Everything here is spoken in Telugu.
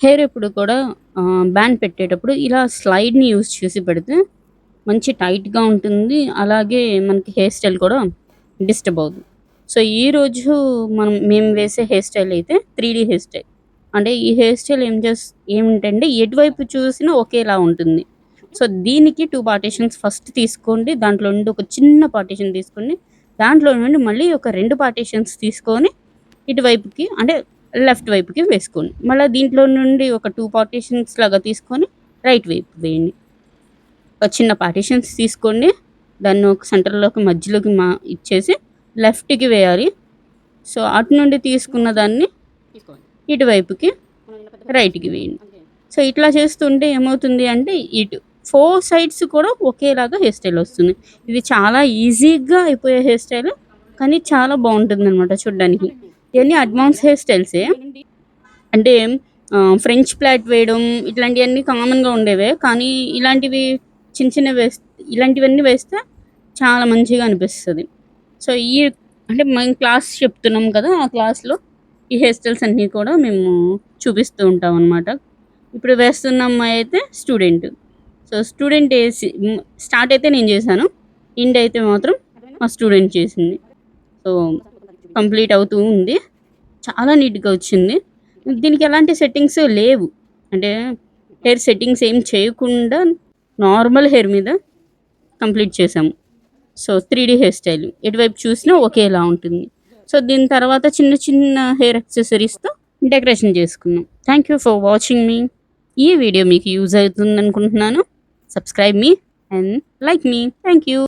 హెయిర్ ఎప్పుడు కూడా బ్యాండ్ పెట్టేటప్పుడు ఇలా స్లైడ్‌ని యూజ్ చేసి పెడితే మంచి టైట్‌గా ఉంటుంది. అలాగే మనకి హెయిర్ స్టైల్ కూడా డిస్టర్బ్ అవ్వదు. సో, ఈరోజు మేము వేసే హెయిర్ స్టైల్ అయితే 3 హెయిర్ స్టైల్. అంటే ఈ హెయిర్ స్టైల్ ఏమిటంటే ఎటువైపు చూసినా ఒకేలా ఉంటుంది. సో, దీనికి 2 పార్టిషన్స్ ఫస్ట్ తీసుకోండి. దాంట్లో నుండి ఒక చిన్న పార్టిషన్ తీసుకోండి. దాంట్లో నుండి మళ్ళీ ఒక 2 పార్టిషన్స్ తీసుకొని ఇటువైపుకి అంటే లెఫ్ట్ వైపుకి వేసుకోండి. మళ్ళా దీంట్లో నుండి ఒక 2 పార్టిషన్స్ లాగా తీసుకొని రైట్ వైపు వేయండి. ఒక చిన్న పార్టిషన్స్ తీసుకోండి. దాన్ని ఒక సెంటర్‌లోకి మధ్యలోకి ఇచ్చేసి లెఫ్ట్‌కి వేయాలి. సో, అటు నుండి తీసుకున్న దాన్ని ఇటువైపుకి రైట్‌కి వేయండి. సో, ఇట్లా చేస్తుంటే ఏమవుతుంది అంటే ఇటు 4 సైడ్స్ కూడా ఒకేలాగా హెయిర్ స్టైల్ వస్తుంది. ఇది చాలా ఈజీగా అయిపోయే హెయిర్ స్టైల్. కానీ చాలా బావుంటుందనమాట చూడ్డానికి. ఇయన్నీ అడ్వాన్స్ హెయిర్ స్టైల్సే. అంటే ఫ్రెంచ్ ప్లాట్ వేయడం ఇట్లాంటియన్నీ కామన్‌గా ఉండేవే. కానీ ఇలాంటివి చిన్న చిన్నవి ఇలాంటివన్నీ వేస్తే చాలా మంచిగా అనిపిస్తది. సో, అంటే మేము క్లాస్ చెప్తున్నాం కదా! ఆ క్లాస్‌లో ఈ హెయిర్ స్టైల్స్ అన్నీ కూడా మేము చూపిస్తూ ఉంటామనమాట. ఇప్పుడు వేస్తున్న అమ్మాయి అయితే స్టూడెంట్. సో, స్టార్ట్ అయితే నేను చేశాను. ఎండ్ అయితే మాత్రం మా స్టూడెంట్ చేసింది. సో, కంప్లీట్ అవుతూ ఉంది. చాలా నీట్‌గా వచ్చింది. దీనికి ఎలాంటి సెట్టింగ్స్ లేవు. అంటే హెయిర్ సెట్టింగ్స్ ఏం చేయకుండా నార్మల్ హెయిర్ మీద కంప్లీట్ చేశాము. So, 3 hair style. ఎటువైపు చూసినా ఒకేలా ఉంటుంది. సో, దీని తర్వాత చిన్న చిన్న హెయిర్ యాక్సెసరీస్‌తో డెకరేషన్ చేసుకున్నాం. థాంక్ యూ ఫర్ వాచింగ్ మీ. ఈ వీడియో మీకు యూజ్ అవుతుందనుకుంటున్నాను. సబ్స్క్రైబ్ మీ అండ్ లైక్ మీ. Thank you.